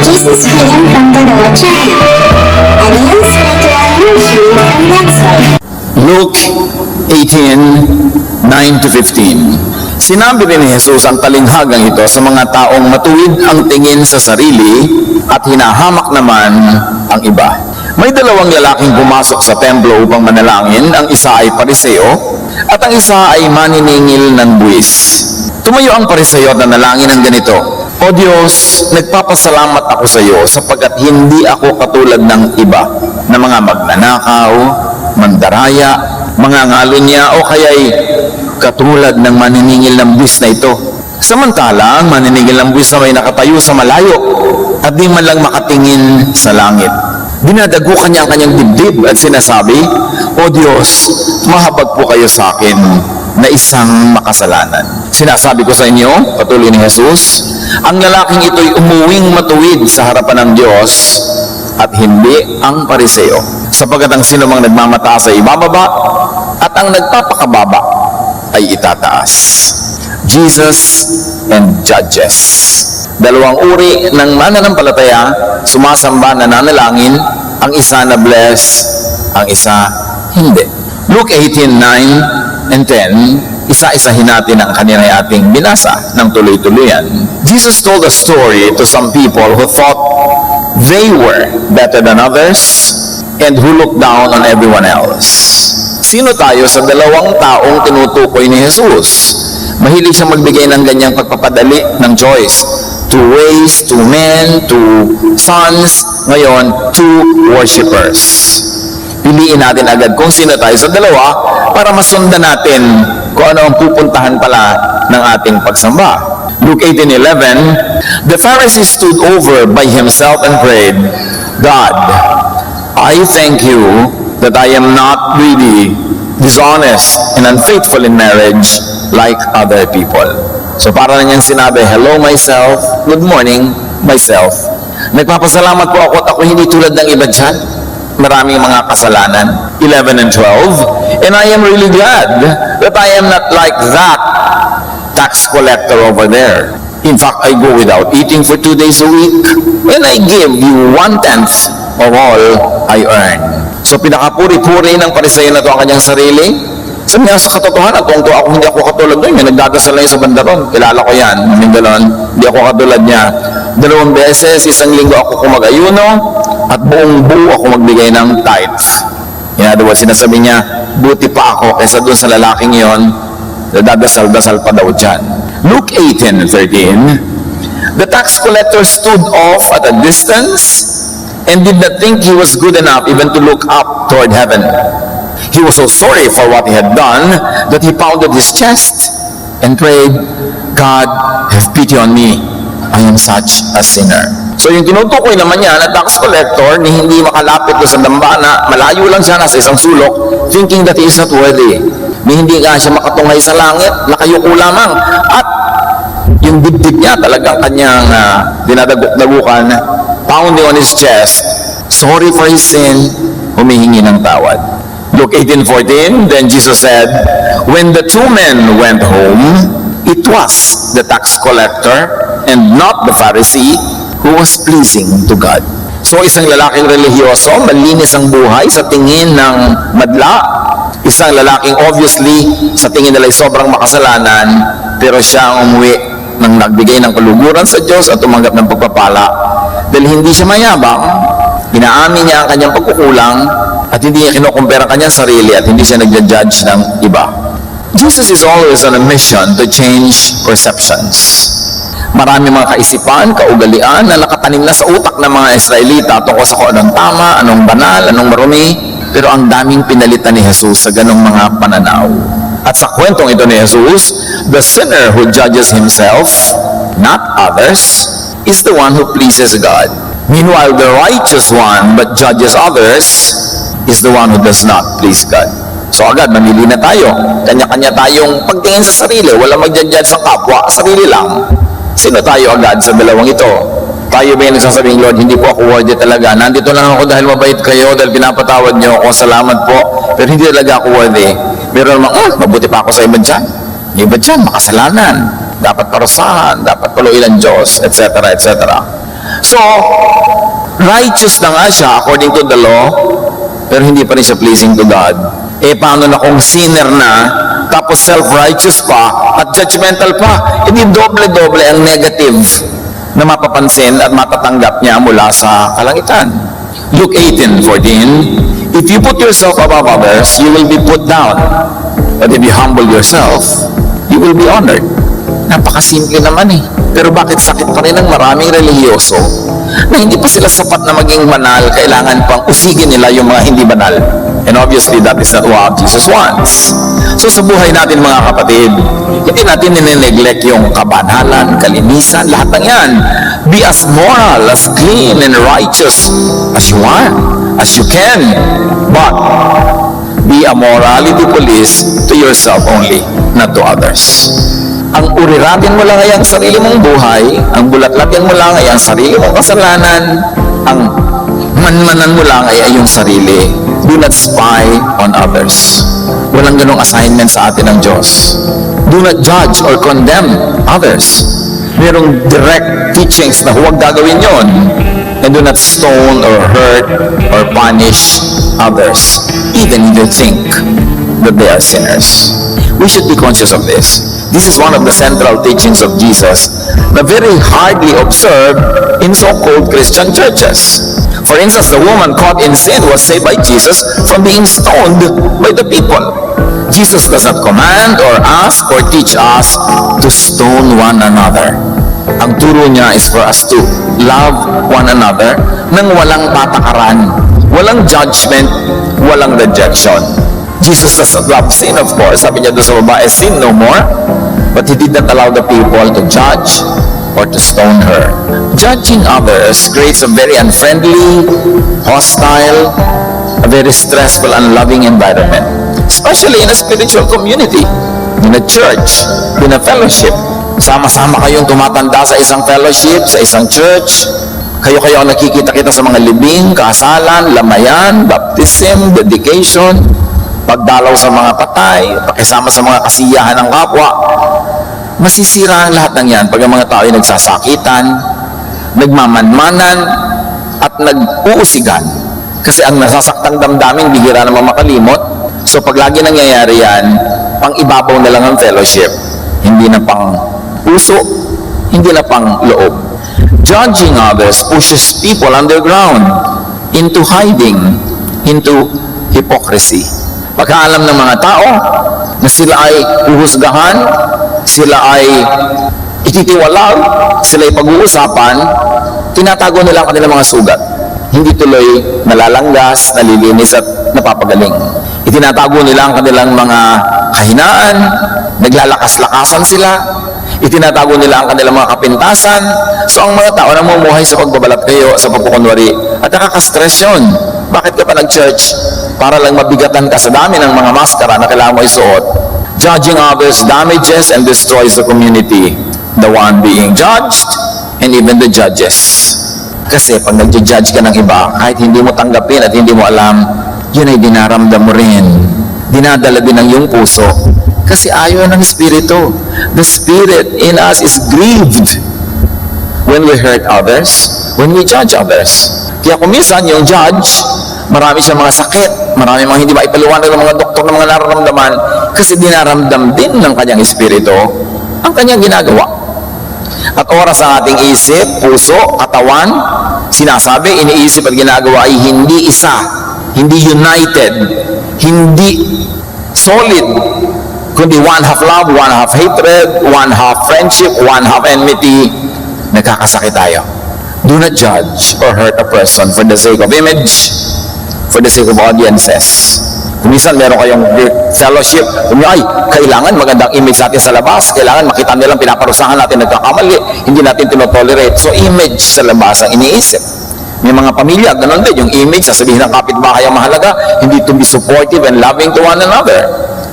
Jesus William from Todor, China. Adios, spiritual nourishment from Blacksburg. Luke 18:9-15. Sinabi rin ni Jesus ang talinghagang ito sa mga taong matuwid ang tingin sa sarili at hinahamak naman ang iba. May dalawang lalaking pumasok sa templo upang manalangin, ang isa ay pariseo at ang isa ay maniningil ng buwis. Tumayo ang pariseo at nanalangin ng ganito: O Diyos, nagpapasalamat ako sa iyo sapagkat hindi ako katulad ng iba na mga magnanakaw, mandaraya, mangangalunya o kaya'y katulad ng maniningil ng buwis na ito. Samantala, ang maniningil ng buwis na may nakatayo sa malayo at di man lang makatingin sa langit. Dinadagukan niya ang kanyang dibdib at sinasabi, O Diyos, mahabag po kayo sa akin na isang makasalanan. Sinasabi ko sa inyo, patuloy ni Jesus, ang lalaking ito'y umuwing matuwid sa harapan ng Diyos at hindi ang pariseo. Sapagkat ang sinumang nagmamataas ay ibababa at ang nagpapakababa ay itataas. Jesus and Judges. Dalawang uri ng mananampalataya, sumasamba, nananalangin, ang isa na bless, ang isa hindi. Luke 18:9-10, isa-isahin natin ang kanina ating binasa ng tuloy-tuluyan. Jesus told a story to some people who thought they were better than others and who looked down on everyone else. Sino tayo sa dalawang taong tinutukoy ni Jesus? Mahilig siya magbigay ng ganyang pagpapadali ng choice. Two ways, two men, two sons, ngayon, two worshippers. Piliin natin agad kung sino tayo sa dalawa para masundan natin kung ano ang pupuntahan pala ng ating pagsamba. Luke 18:11, the Pharisee stood over by himself and prayed, God, I thank you that I am not greedy, dishonest, and unfaithful in marriage like other people. So para na niyang sinabi, hello myself, good morning myself. Nagpapasalamat po ako at ako hindi tulad ng iba dyan. Maraming mga kasalanan. 11 and 12, and I am really glad that I am not like that tax collector over there. In fact, I go without eating for 2 days a week, and I give you 1/10 of all I earn. So pinakapuri-puri ng pariseo na ito ang kanyang sarili. Sabi niya, sa katotohanan, tuwang-tuwa ako, hindi ako katulad doon. May nagdadasal lang sa bandaron. Kilala ko yan. Hindi ako katulad niya. 2 beses, isang linggo ako kumag-ayuno, at buong buo ako magbigay ng tithe. In other words, sinasabi niya, buti pa ako kaysa doon sa lalaking yon, dadasal-dasal pa daw dyan. Luke 18:13, the tax collector stood off at a distance and did not think he was good enough even to look up toward heaven. He was so sorry for what he had done that he pounded his chest and prayed, God, have pity on me. I am such a sinner. So yung tinutukoy naman niya na tax collector ni hindi makalapit doon sa dambana, malayo lang siya nasa isang sulok, thinking that he is not worthy. Ni hindi nga siya makatunghay sa langit, nakayuko lamang. At yung dibdib niya talagang kanyang dinadagukan, pounding on his chest, sorry for his sin, humihingi ng tawad. Luke 18:14, then Jesus said, when the 2 men went home, it was the tax collector and not the Pharisee who was pleasing to God. So isang lalaking relihiyoso, malinis ang buhay sa tingin ng madla. Isang lalaking obviously sa tingin nila ay sobrang makasalanan, pero siya ang umuwi nang nagbigay ng kaluguran sa Diyos at tumanggap ng pagpapala. Dahil hindi siya mayabang, inaamin niya ang kanyang pagkukulang at hindi niya kinukumpara ang kanyang sarili at hindi siya nagja-judge ng iba. Jesus is always on a mission to change perceptions. Marami mga kaisipan, kaugalian na nakatanim na sa utak ng mga Israelita tungkol sa kung anong tama, anong banal, anong marumi, pero ang daming pinalitan ni Jesus sa ganong mga pananaw. At sa kwentong ito ni Jesus, the sinner who judges himself, not others, is the one who pleases God. Meanwhile, the righteous one but judges others is the one who does not please God. So agad, mamili na tayo. Kanya-kanya tayong pagtingin sa sarili. Walang mag-judge sa kapwa, sarili lang. Sino tayo agad sa dalawang ito? Tayo ba yung nagsasabing, Lord, hindi po ako worthy talaga. Nandito lang ako dahil mabait kayo, dahil pinapatawad niyo ako, salamat po. Pero hindi talaga ako worthy. Meron naman, mabuti pa ako sa iba dyan. Yung iba dyan, makasalanan. Dapat parusahan, dapat paluin ng Diyos, etc., etc. So, righteous na nga siya according to the law, pero hindi pa rin siya pleasing to God. Paano na kung sinner na, tapos self-righteous pa, at judgmental pa? Hindi doble-doble ang negative na mapapansin at matatanggap niya mula sa kalangitan. Luke 18:14, if you put yourself above others, you will be put down. But if you humble yourself, you will be honored. Napakasimple naman eh. Pero bakit sakit pa rin ng maraming relihiyoso na hindi pa sila sapat na maging banal, kailangan pang usigin nila yung mga hindi banal. And obviously, that is not what Jesus wants. So sa buhay natin mga kapatid, hindi natin nine-neglect yung kabanalan, kalinisan, lahat ng yan. Be as moral, as clean and righteous as you are, as you can. But be a morality police to yourself only, not to others. Ang uriratin mo lang ay ang sarili mong buhay, ang bulat-latin mo lang ay ang sarili mong kasalanan, ang manmanan mo lang ay yung sarili. Do not spy on others. Walang ganong assignment sa atin ng Diyos. Do not judge or condemn others. Merong direct teachings na huwag gagawin yon. And do not stone or hurt or punish others, even if you think that they are sinners. We should be conscious of this. This is one of the central teachings of Jesus na very hardly observed in so-called Christian churches. For instance, the woman caught in sin was saved by Jesus from being stoned by the people. Jesus does not command or ask or teach us to stone one another. Ang turo niya is for us to love one another nang walang patakaran, walang judgment, walang rejection. Jesus does not love sin, of course. Sabi niya doon sa babae, sin no more. But He did not allow the people to judge or to stone her. Judging others creates a very unfriendly, hostile, a very stressful, unloving environment. Especially in a spiritual community, in a church, in a fellowship. Sama-sama kayong tumatanda sa isang fellowship, sa isang church. Kayo-kayo ang nakikita-kita sa mga libing, kasalan, lamayan, baptism, dedication, pagdalaw sa mga patay, pakisama sa mga kasiyahan ng kapwa. Masisira ang lahat ng yan pag ang mga tao ay nagsasakitan, nagmamanmanan, at nag-uusigan. Kasi ang nasasaktang damdamin, bihira naman makalimot. So pag lagi nangyayari yan, pang ibabaw na lang ang fellowship. Hindi na pang puso, hindi na pang loob. Judging others pushes people underground into hiding, into hypocrisy. Pagkaalam ng mga tao na sila ay uhusgahan, sila ay ititiwalag, sila ay pag-uusapan, tinatago nila ang kanilang mga sugat. Hindi tuloy nalalanggas, nalilinis at napapagaling. Itinatago nila ang kanilang mga kahinaan, naglalakas-lakasan sila, itinatago nila ang kanilang mga kapintasan. So ang mga tao namumuhay sa pagbabalat kayo, sa pagkukunwari, at nakaka-stress yun. Bakit ka pa nag-church? Para lang mabigatan ka sa dami ng mga maskara na kailangan mo isuot. Judging others damages and destroys the community. The one being judged and even the judges. Kasi pag nag-judge ka ng iba, kahit hindi mo tanggapin at hindi mo alam, yun ay dinaramdam mo rin. Dinadala din ng iyong puso. Kasi ayaw ng Espiritu. The Spirit in us is grieved when we hurt others, when we judge others. Kaya kung minsan yung judge, marami siyang mga sakit, marami mga hindi maipaliwanag ng mga doktor ng mga nararamdaman kasi dinaramdam din ng kanyang Espiritu ang kanyang ginagawa. At oras ang ating isip, puso, katawan, sinasabi, iniisip at ginagawa ay hindi isa, hindi united, hindi solid, kundi one half love, one half hatred, one half friendship, one half enmity. Nagkakasakit tayo. Do not judge or hurt a person for the sake of image, for the sake of audiences. Kung minsan meron kayong fellowship, ay, kailangan magandang image natin sa labas, kailangan makita nilang pinaparusahan natin nagkakamali, hindi natin tinotolerate. So image sa labas ang iniisip. May mga pamilya, ganun din, yung image, sasabihin ng kapitbahay ang mahalaga, hindi to be supportive and loving to one another.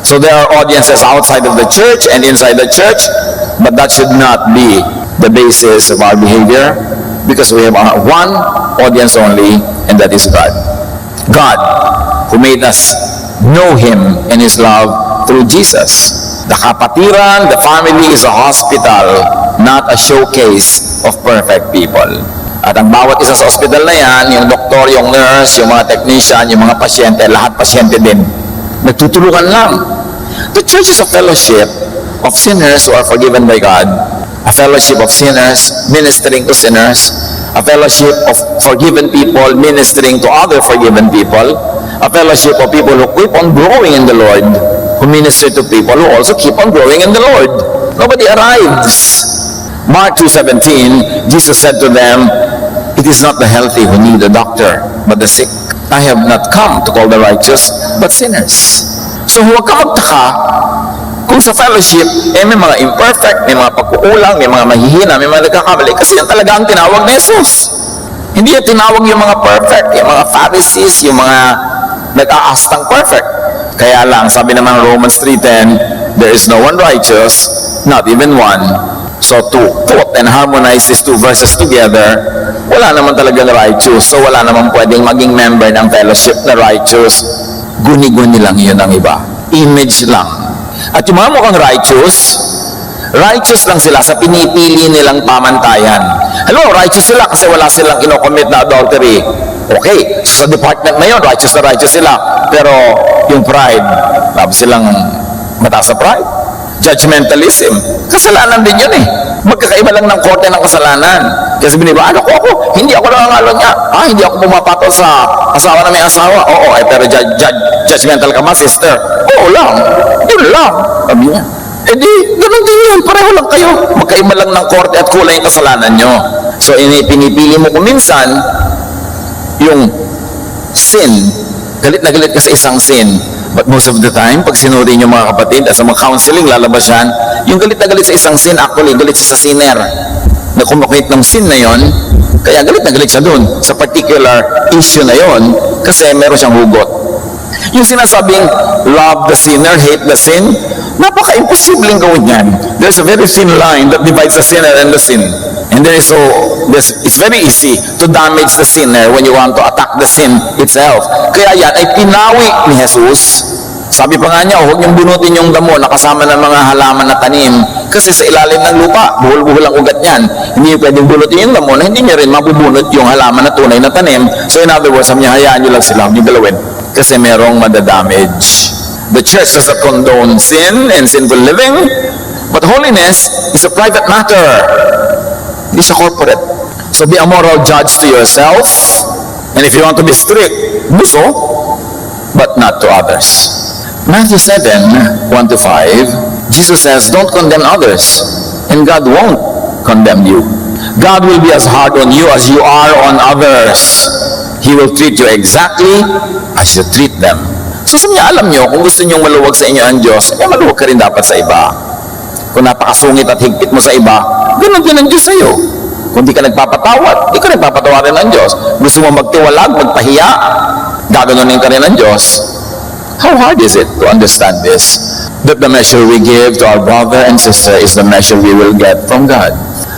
So there are audiences outside of the church and inside the church, but that should not be the basis of our behavior, because we have one audience only, and that is God. God, who made us know Him and His love through Jesus. The kapatiran, the family is a hospital, not a showcase of perfect people. At ang bawat isa sa ospital na yan, yung doktor, yung nurse, yung mga technician, yung mga pasyente, lahat pasyente din. Nagtutulungan lang. The church is a fellowship of sinners who are forgiven by God, a fellowship of sinners ministering to sinners, a fellowship of forgiven people ministering to other forgiven people, a fellowship of people who keep on growing in the Lord, who minister to people who also keep on growing in the Lord. Nobody arrives. Mark 2:17, Jesus said to them, "It is not the healthy who need a doctor, but the sick. I have not come to call the righteous, but sinners." So huwag ka magtaka kung sa fellowship, may mga imperfect, may mga pagkukulang, may mga mahihina, may mga nagkakamali, kasi yan talaga ang tinawag ni Jesus. Hindi yan tinawag yung mga perfect, yung mga Pharisees, yung mga nag-aastang perfect. Kaya lang, sabi naman Romans 3:10, there is no one righteous, not even one. So to put and harmonize these two verses together, wala naman talaga na righteous. So wala naman pwedeng maging member ng fellowship na righteous. Guni-guni lang yun ang iba. Image lang. At yung mga mukhang righteous lang sila sa pinipili nilang pamantayan. Hello, righteous sila kasi wala silang kinocommit na adultery. Okay, so sa department na yun, righteous sila. Pero yung pride, tapos silang mataas sa pride. Judgmentalism, kasalanan din yun eh. Magkakaiba lang ng korte ng kasalanan. Kasi biniba, ako, hindi ako nangangalo niya. Hindi ako pumapatol sa asawa na may asawa. Oo, judgmental ka ba, sister? Oo lang, yun lang. Sabi niya, ganun din yun, pareho lang kayo. Magkaiba lang ng korte at kulay yung kasalanan nyo. So, pinipili mo kung minsan, yung sin, galit na galit ka sa isang sin. But most of the time, pag sinuri niyo mga kapatid, sa mga counseling, lalabas yan, yung galit na galit sa isang sin, actually, galit siya sa sinner. Na kumukit ng sin na yon, kaya galit na galit siya dun sa particular issue na yon, kasi meron siyang hugot. Yung sinasabing, love the sinner, hate the sin, napaka-imposibleng gawin yan. There's a very thin line that divides the sinner and the sin. And it's very easy to damage the sinner when you want to attack the sin itself. Kaya yan ay pinawi ni Jesus. Sabi pa nga niya, huwag niyong bunutin yung damo na kasama ng mga halaman na tanim. Kasi sa ilalim ng lupa, buhol-buhol ang ugat niyan. Hindi niyo pwedeng bunutin yung damo na hindi niyo rin mabubunot yung halaman na tunay na tanim. So in other words, sabi niya, hayaan niyo lang sila, huwag niyo galawin. Kasi merong madadamage. The church does not condone sin and sinful living, but holiness is a private matter. Hindi siya corporate. So be a moral judge to yourself, and if you want to be strict, do so, but not to others. Matthew 7:1-5, Jesus says, don't condemn others, and God won't condemn you. God will be as hard on you as you are on others. He will treat you exactly as you treat them. So sabi niya, alam niyo, kung gusto niyong maluwag sa inyo ang Diyos, maluwag ka rin dapat sa iba. Kung napakasungit at higpit mo sa iba, ganun din ang Diyos sa iyo. Kung di ka nagpapatawad, di ka nagpapatawarin ng Diyos. Gusto mo magtiwalag, magpahiya, gaganunin ka rin ng Diyos. How hard is it to understand this? That the measure we give to our brother and sister is the measure we will get from God.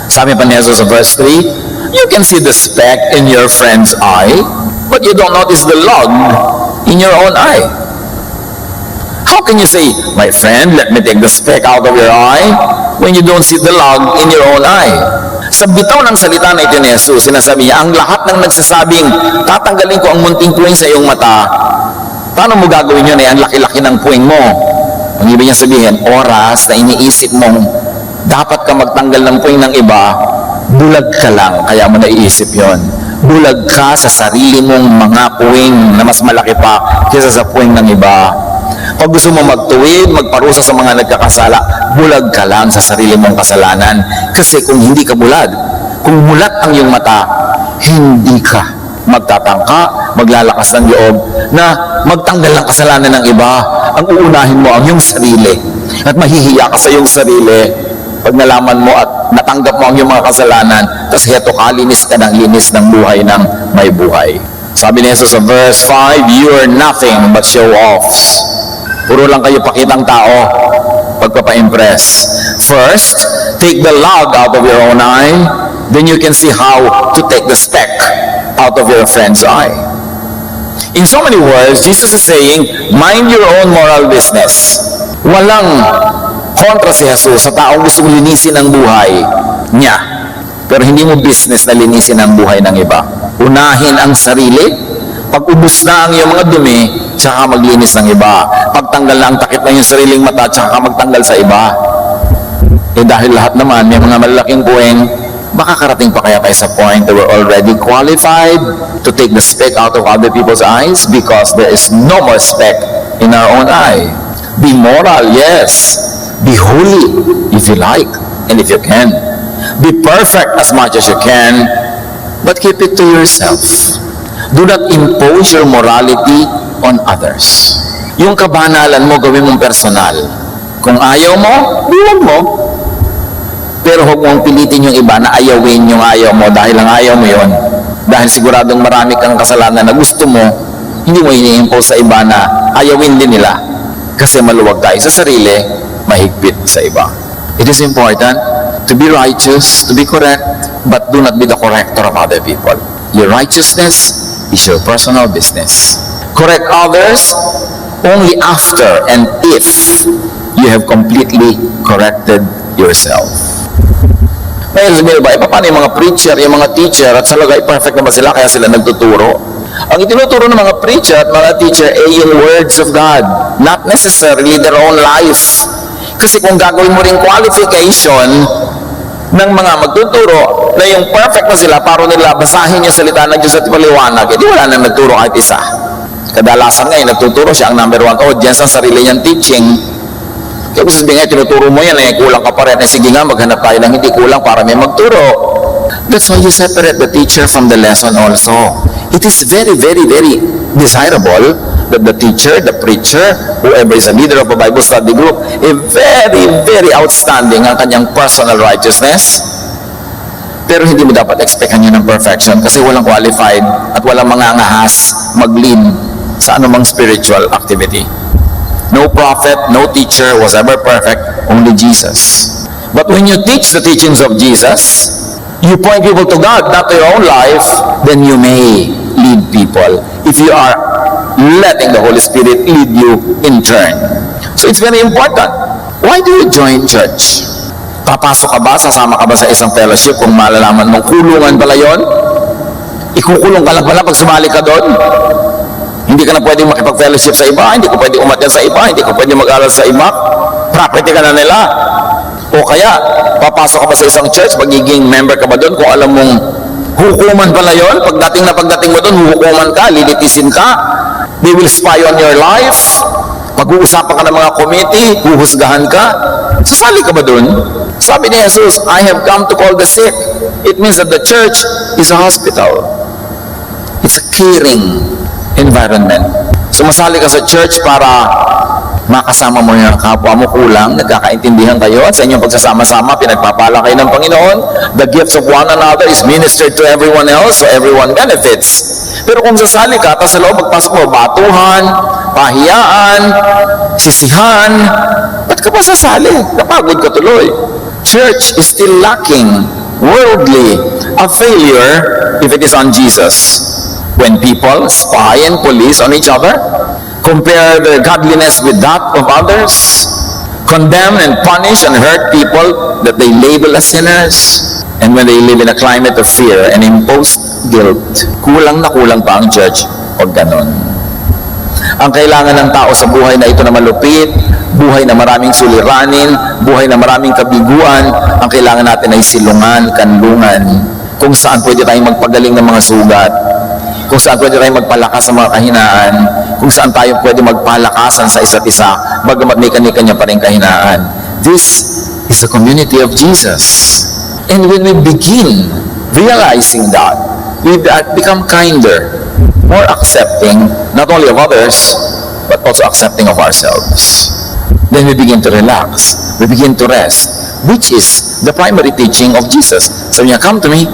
Sabi pa ni Jesus sa verse 3, you can see the speck in your friend's eye, but you don't notice the log in your own eye. How can you say, my friend, let me take the speck out of your eye, when you don't see the log in your own eye? Sa bitaw ng salita na ito ni Jesus, sinasabi niya, ang lahat ng nagsasabing, tatanggalin ko ang munting puwing sa iyong mata, paano mo gagawin yun ang laki-laki ng puwing mo? Ang ibig niya sabihin, oras na iniisip mong, dapat ka magtanggal ng puwing ng iba, bulag ka lang, kaya mo naiisip yon. Bulag ka sa sarili mong mga puwing na mas malaki pa kaysa sa puwing ng iba. Pag gusto mo magtuwid, magparusa sa mga nagkakasala, bulag ka lang sa sarili mong kasalanan. Kasi kung hindi ka bulag, kung mulat ang iyong mata, hindi ka magtatangka, maglalakas ng loob na magtanggal ng kasalanan ng iba. Ang uunahin mo ang iyong sarili. At mahihiya ka sa iyong sarili pag nalaman mo at natanggap mo ang iyong mga kasalanan, tapos heto ka, linis ka ng linis ng buhay ng may buhay. Sabi ni Jesus sa verse 5, you are nothing but show-offs. Puro lang kayo pakitang tao, pagpapa-impress. First, take the log out of your own eye, then you can see how to take the speck out of your friend's eye. In so many words, Jesus is saying, mind your own moral business. Walang kontra si Jesus sa taong gustong linisin ang buhay niya. Pero hindi mo business na linisin ang buhay ng iba. Unahin ang sarili. Pag ubus na ang iyong mga dumi, tsaka maglinis ng iba. Pagtanggal na ang takip ng iyong sariling mata, tsaka magtanggal sa iba. Dahil lahat naman, may mga malalaking buwing, makakarating pa kaya tayo sa point that we're already qualified to take the speck out of other people's eyes because there is no more speck in our own eye. Be moral, yes. Be holy, if you like, and if you can. Be perfect as much as you can, but keep it to yourself. Do not impose your morality on others. Yung kabanalan mo, gawin mong personal. Kung ayaw mo, buwan mo. Pero huwag mong pilitin yung iba na ayawin yung ayaw mo dahil lang ayaw mo yon. Dahil siguradong marami kang kasalanan na gusto mo, hindi mo ini-impose sa iba na ayawin din nila. Kasi maluwag tayo sa sarili, mahigpit sa iba. It is important to be righteous, to be correct, but do not be the corrector of other people. Your righteousness is your personal business. Correct others only after and if you have completely corrected yourself. Ngayon sabihin ba, paano yung mga preacher, yung mga teacher, at sa lagay perfect naman sila, kaya sila nagtuturo? Ang itinuturo ng mga preacher at mga teacher ay yung words of God, not necessarily their own life. Kasi kung gagawin mo rin qualification ng mga magtuturo na yung perfect na sila, para nila basahin yung salita ng Diyos at paliwanag, hindi wala nang nagturo kahit isa. Kadalasan ngayon, nagtuturo siya ang number one audience ang sarili niyang teaching. Kaya kung sabihin nga, tinuturo mo yan, kulang ka pa rin. Sige nga, maghanap tayo ng hindi kulang para may magturo. That's why you separate the teacher from the lesson also. It is very, very, very desirable that the teacher, the preacher, whoever is a leader of a Bible study group, a very, very outstanding ang kanyang personal righteousness. Pero hindi mo dapat expectan yun ng perfection kasi walang qualified at walang mga angahas mag-lead sa anumang spiritual activity. No prophet, no teacher was ever perfect, only Jesus. But when you teach the teachings of Jesus, you point people to God, not to your own life, then you may lead people if you are letting the Holy Spirit lead you in turn. So it's very important. Why do you join church? Papasok ka ba? Sasama ka ba sa isang fellowship kung malalaman mong kulungan pala yon? Ikukulong ka lang pala pag sumali ka doon? Hindi ka na pwedeng makipag-fellowship sa iba, hindi ko pwedeng umattend sa iba, hindi ko pwedeng mag-aral sa iba. Property ka na nila. O kaya, papasok ka ba sa isang church, magiging member ka ba doon kung alam mong hukuman pala yon? Pagdating mo doon, hukuman ka, lilitisin ka, they will spy on your life, pag-uusapan ka ng mga committee, huhusgahan ka. Sasali ka ba doon? Sabi ni Jesus, I have come to call the sick. It means that the church is a hospital. It's a caring environment. Sumasali ka sa church para makasama mo yung kapwa mo kulang, nagkakaintindihan kayo, at sa inyong pagsasama-sama, pinagpapala kayo ng Panginoon. The gifts of one another is ministered to everyone else, so everyone benefits. Pero kung sasali ka, tapos sa loob magpasok mo, batuhan, pahiyaan, sisihan, ba't ka pa sasali? Napagod ka tuloy. Church is still lacking, worldly, a failure if it is on Jesus. When people spy and police on each other, compare their godliness with that of others, condemn and punish and hurt people that they label as sinners, and when they live in a climate of fear and imposed guilt, kulang na kulang pa ang church pag ganon. Ang kailangan ng tao sa buhay na ito na malupit, buhay na maraming suliranin, buhay na maraming kabiguan, ang kailangan natin ay silungan, kanlungan, kung saan pwede tayong magpagaling ng mga sugat, kung saan pwede tayong magpalakas sa mga kahinaan, kung saan tayo pwede magpalakasan sa isa't isa, bagamat may kanya-kanya pa rin kahinaan. This is a community of Jesus. And when we begin realizing that, we become kinder, more accepting, not only of others, but also accepting of ourselves. Then we begin to relax, we begin to rest, which is the primary teaching of Jesus. Sabi niya, come to me,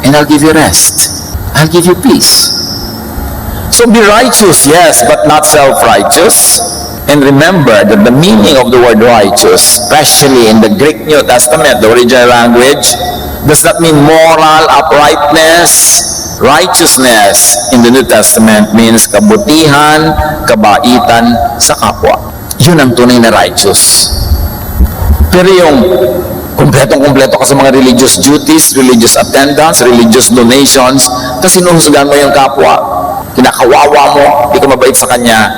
and I'll give you rest. I'll give you peace. So be righteous, yes, but not self-righteous. And remember that the meaning of the word righteous, especially in the Greek New Testament, the original language, does not mean moral uprightness. Righteousness in the New Testament means kabutihan, kabaitan sa kapwa. Yun ang tunay na righteous. Pero yung Kumpletong-kumpleto ka sa mga religious duties, religious attendance, religious donations, tapos sinuhusgahan mo yung kapwa, kinakawawa mo, di ka mabait sa kanya,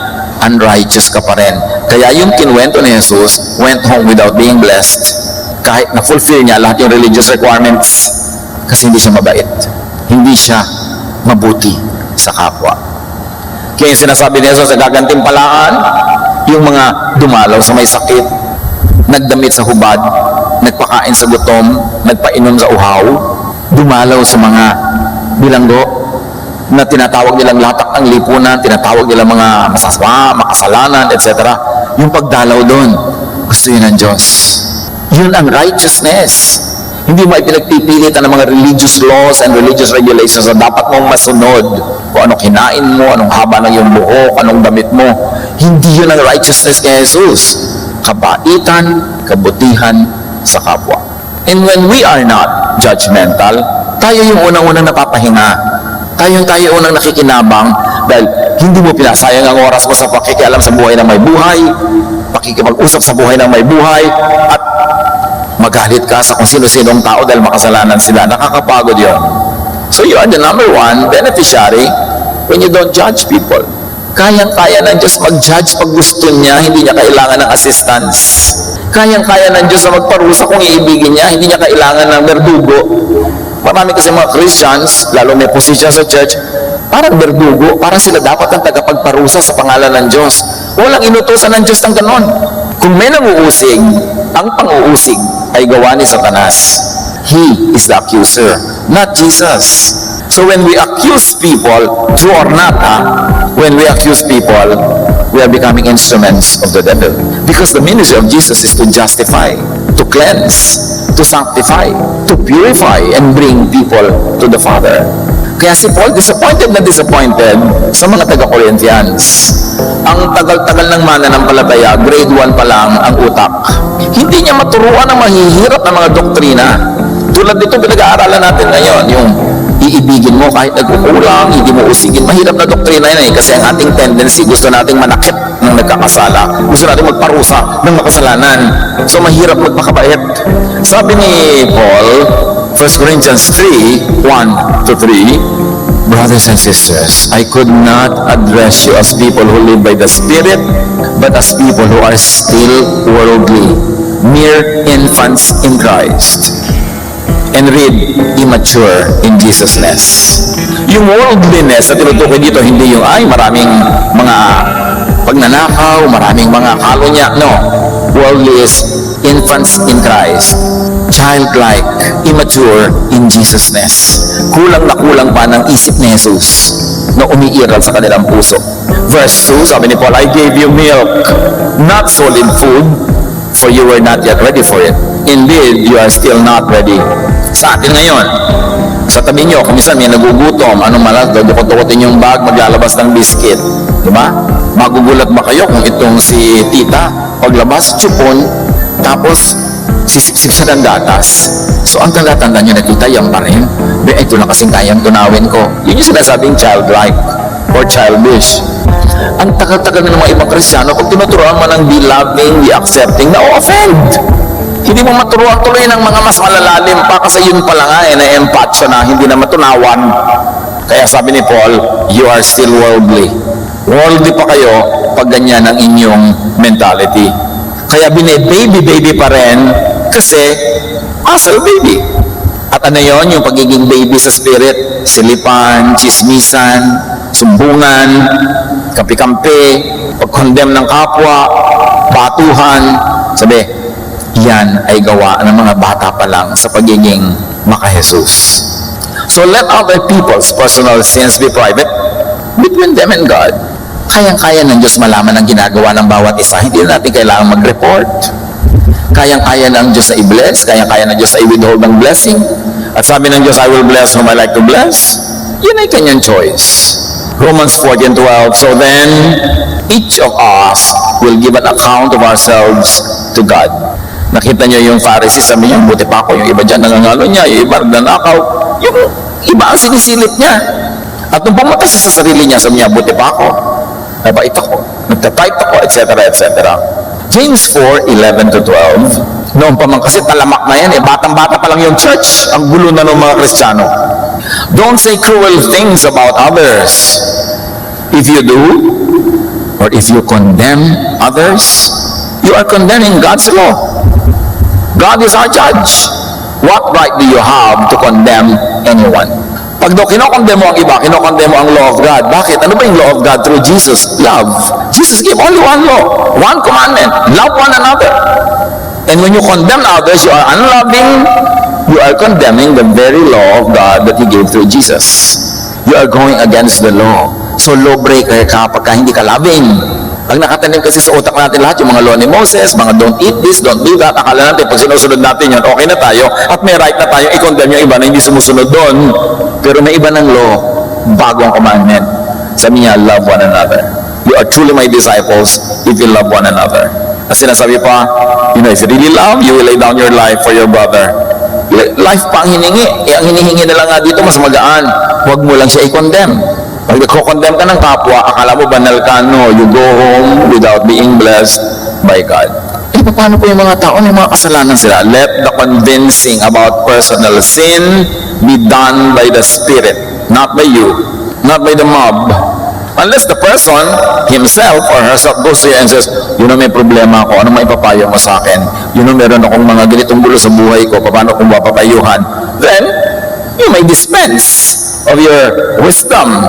unrighteous ka pa rin. Kaya yung kinwento ni Jesus, went home without being blessed, kahit na-fulfill niya lahat yung religious requirements, kasi hindi siya mabait. Hindi siya mabuti sa kapwa. Kaya yung sinasabi ni Jesus sa gagantimpalaan, yung mga dumalaw sa may sakit, nagdamit sa hubad, nagpakain sa gutom, nagpainom sa uhaw, dumalaw sa mga bilanggo na tinatawag nilang latak ng lipunan, tinatawag nilang mga masasama, makasalanan, etc. Yung pagdalaw doon, gusto yun ng Diyos. Yun ang righteousness. Hindi mo ipinagpipilitan ng mga religious laws and religious regulations na dapat mong masunod. Kung anong kinain mo, anong haba ng iyong buhok, anong damit mo. Hindi yun ang righteousness kay Jesus. Kabaitan, kabutihan sa kapwa. And when we are not judgmental, tayo yung unang-unang napapahinga. Tayo unang nakikinabang dahil hindi mo pinasayang ang oras mo sa pakikialam sa buhay ng may buhay, pakikipag-usap sa buhay ng may buhay, at magalit ka sa kung sino-sinong tao dahil makasalanan sila. Nakakapagod yun. So you are the number one beneficiary when you don't judge people. Kayang-kaya ng Diyos mag-judge pag gusto niya, hindi niya kailangan ng assistance. Kayang-kaya ng Diyos na magparusa kung iibigin niya, hindi niya kailangan ng berdugo. Marami kasi mga Christians, lalo may position sa church, parang berdugo, parang sila dapat ang tagapagparusa sa pangalan ng Diyos. Walang inutusan ng Diyos ng ganon. Kung may nanguusig, ang pang-uusig ay gawa ni Satanas. He is the accuser, not Jesus. So when we accuse people, true or not, when we accuse people, we are becoming instruments of the devil. Because the ministry of Jesus is to justify, to cleanse, to sanctify, to purify, and bring people to the Father. Kaya si Paul, disappointed sa mga taga-Corinthians. Ang tagal-tagal ng mananampalataya, grade 1 pa lang ang utak. Hindi niya maturuan ang mahihirap na mga doktrina. Tulad dito, pinag-aaralan natin ngayon, yung iibigin mo kahit nagkukulang, hindi mo usigin. Mahirap na doktrina yun kasi ang ating tendency, gusto nating manakit ng nagkakasala. Gusto nating magparusa ng makasalanan. So mahirap magpakabait. Sabi ni Paul, 1 Corinthians 3, 1-3, brothers and sisters, I could not address you as people who live by the Spirit, but as people who are still worldly, mere infants in Christ, and read immature in Jesusness. Yung worldliness na tinutukoy dito, hindi yung maraming mga pagnanakaw, maraming mga kalunya. No. Worldly is infants in Christ. Childlike, immature in Jesusness. Kulang na kulang pa ng isip ni Jesus na umiiral sa kanilang puso. Verse 2, sabi ni Paul, I gave you milk, not solid food, for you were not yet ready for it. Indeed, you are still not ready. Sa atin ngayon, sa tabi nyo, kung minsan may nagugutom, anong malas, dudukot-dukotin yung bag, maglalabas ng biscuit. Diba? Magugulat ba kayo kung itong si tita, paglabas, chupon, tapos sisipsip siya ng gatas. So, ang tanda-tanda nyo na tita, yan pa rin. Ito na kasing kayang tunawin ko. Yun yung sinasabing childlike or childish. Ang tagal-tagal na ng mga ibang Kristyano, kung tinuturoan mo ng be loving, be accepting, na-offend. Hindi mo maturuan tuloy ng mga mas malalalim pa kasi yun pala nga na-empath siya na hindi na matunawan. Kaya sabi ni Paul, you are still worldly. Worldly pa kayo pag ganyan ang inyong mentality. Kaya baby pa rin kasi asal baby. At ano yon yung pagiging baby sa spirit? Silipan, chismisan, sumbungan, kampi-kampi, pag-condemn ng kapwa, batuhan. Sabi, yan ay gawa ng mga bata pa lang sa pagiging maka-Jesus. So let other people's personal sins be private between them and God. Kayang-kaya ng Diyos malaman ang ginagawa ng bawat isa. Hindi natin kailangan mag-report. Kayang-kaya ng Diyos na i-bless. Kayang-kaya ng Diyos na i-withhold ng blessing. At sabi ng Diyos, I will bless whom I like to bless. Yun ay kanyang choice. Romans 14:12, so then, each of us will give an account of ourselves to God. Nakita niyo yung Pharisees, sabi niya, buti pa ako, yung iba dyan nangangalo niya, yung iba nagnanakaw, yung iba ang sinisilip niya. At nung pumunta siya sa sarili niya, sabi niya, buti pa ako, nabait ako, nagtatight ako, etc., etc. James 4:11-12, Noon pa man kasi talamak na yan eh. Batang-bata pa lang yung church. Ang gulo na ng mga Kristiyano. Don't say cruel things about others. If you do, or if you condemn others, you are condemning God's law. God is our judge. What right do you have to condemn anyone? Pag daw kinokondem mo ang iba, kinokondem mo ang law of God. Bakit? Ano ba yung law of God through Jesus? Love. Jesus gave only one law, one commandment. Love one another. And when you condemn others, you are unloving. You are condemning the very law of God that He gave through Jesus. You are going against the law. So law breaker ka pagka hindi ka loving. Ang nakatanim kasi sa utak natin lahat, yung mga law ni Moses, mga don't eat this, don't do that, akala natin pag sinusunod natin yun, okay na tayo, at may right na tayo i-condemn yung iba na hindi sumusunod doon. Pero may iba ng law, bagong commandment. Sabi niya, love one another. You are truly my disciples if you love one another. As sinasabi pa, if you really love, you will lay down your life for your brother. Life pa ang hiningi. Ang hinihingi na lang nga dito, mas magaan. Huwag mo lang siya i-condemn. Pag nagko-condemn ka ng kapwa, akala mo banal ka, no, you go home without being blessed by God. Paano po yung mga tao, may mga kasalanan sila? Let the convincing about personal sin be done by the Spirit, not by you, not by the mob. Unless the person himself or herself goes here and says, may problema ako, ano maipapayo mo sa akin? Meron akong mga ganitong gulo sa buhay ko, paano kung mapapayuhan? Then, you may dispense of your wisdom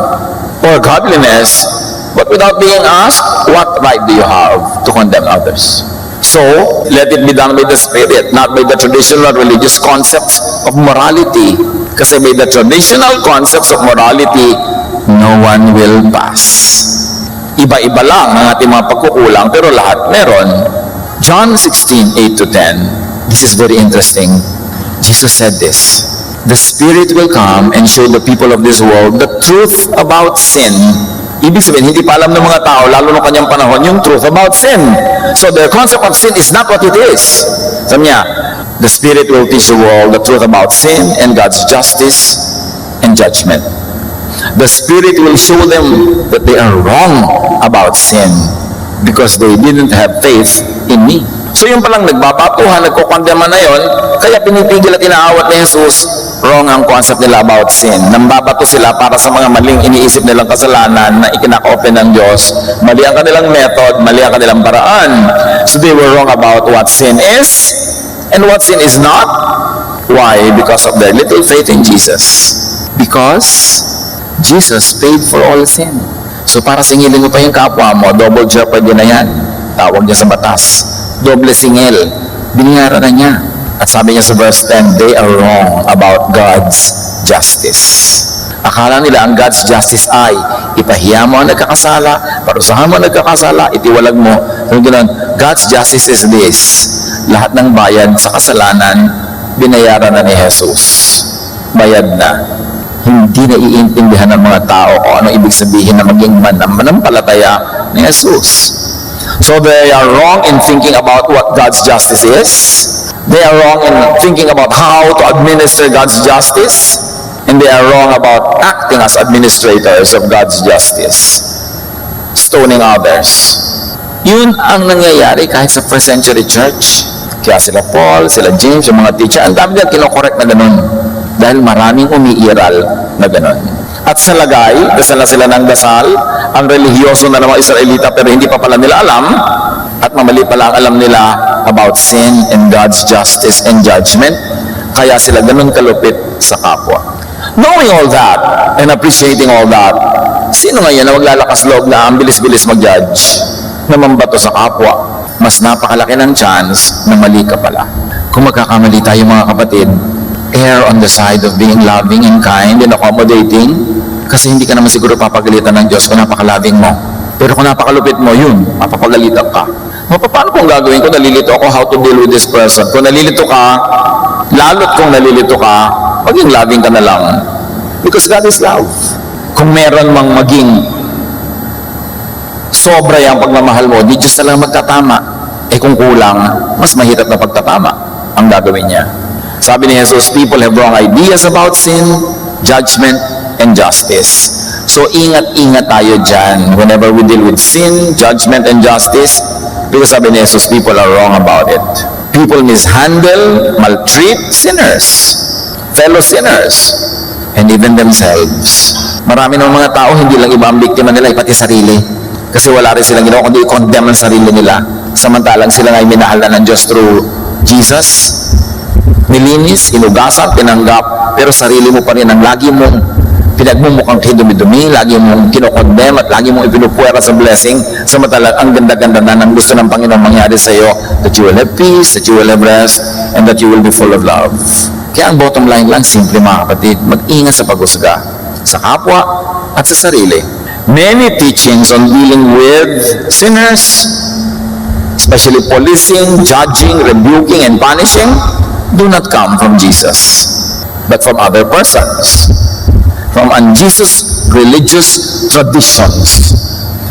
or godliness, but without being asked, what right do you have to condemn others? So, let it be done by the Spirit, not by the traditional religious concepts of morality. Kasi by the traditional concepts of morality, no one will pass. Iba-iba lang ang ating mga pagkukulang, pero lahat meron. John 16:8 to 10. This is very interesting. Jesus said this, "The Spirit will come and show the people of this world the truth about sin." Ibig sabihin, hindi pa alam ng mga tao, lalo ng kanyang panahon, yung truth about sin. So their concept of sin is not what it is. Sabi niya, the Spirit will teach the world the truth about sin and God's justice and judgment. The Spirit will show them that they are wrong about sin because they didn't have faith in me. So yung palang nagbabatuhan, nagkukondema na yon, kaya pinipigil at inaawat ni Jesus, wrong ang concept nila about sin. Nambabato sila para sa mga maling iniisip nilang kasalanan na ikinak-open ng Diyos. Mali ang kanilang method, mali ang kanilang paraan. So they were wrong about what sin is and what sin is not. Why? Because of their little faith in Jesus. Because Jesus paid for all sin. So para singilin mo pa yung kapwa mo, double jeopardy na yan. Tawag niya sa batas. Doble singil. Binayaran na niya. At sabi niya sa verse 10, they are wrong about God's justice. Akala nila ang God's justice ay ipahiya mo ang nagkakasala, parusahan mo ang nagkakasala, itiwalag mo. Kung ganoon, God's justice is this. Lahat ng bayad sa kasalanan, binayaran na ni Jesus. Bayad na. Hindi na iintindihan ng mga tao kung ano ibig sabihin na maging manampalataya ni Jesus. So they are wrong in thinking about what God's justice is. They are wrong in thinking about how to administer God's justice. And they are wrong about acting as administrators of God's justice. Stoning others. Yun ang nangyayari kahit sa first century church. Kaya sila Paul, sila James, yung mga teacher, ang dami nila kinokorek na ganun. Dahil maraming umiiral na ganun. At sa lagay, dasal na sila ng dasal, ang relihiyoso na ng mga Israelita pero hindi pa pala nila alam, at mamali pala ang alam nila about sin and God's justice and judgment, kaya sila ganun kalupit sa kapwa. Knowing all that and appreciating all that, sino ngayon na maglalakas loob na ang bilis-bilis mag-judge na mambato sa kapwa? Mas napakalaki ng chance na mali ka pala. Kung magkakamali tayo mga kapatid, err on the side of being loving and kind and accommodating, kasi hindi ka naman siguro papagalitan ng Diyos kung napakaloving mo. Pero kung napakalupit mo, yun, mapapagalitan ka. Paano kung gagawin ko, nalilito ako how to deal with this person? Kung nalilito ka, lalo't kung nalilito ka, maging loving ka na lang. Because God is love. Kung meron mang maging sobra yung pagmamahal mo, di Diyos na lang magtatama. Kung kulang, mas mahirap na pagtatama ang gagawin niya. Sabi ni Jesus, people have wrong ideas about sin, judgment, and justice. So, ingat-ingat tayo dyan whenever we deal with sin, judgment, and justice. Because sabi ni Jesus, people are wrong about it. People mishandle, maltreat sinners, fellow sinners, and even themselves. Marami ng mga tao, hindi lang iba ang biktima nila, pati sarili. Kasi wala rin silang ginawa, kundi i-condemn ang sarili nila. Samantalang sila ay minahal na ng Diyos through Jesus. Nilinis, hinugasan, tinanggap, pero sarili mo pa rin ang lagi mong pinagmumukhang dumi-dumi, lagi mong kinokondem at lagi mong ipinupuwera sa blessing, samantalang ang ganda-ganda na ng gusto ng Panginoon mangyari sa iyo, that you will have peace, that you will have rest, and that you will be full of love. Kaya ang bottom line lang, simple mga kapatid, mag-ingat sa paghusga, sa kapwa at sa sarili. Many teachings on dealing with sinners, especially policing, judging, rebuking, and punishing, do not come from Jesus, but from other persons, from un-Jesus religious traditions.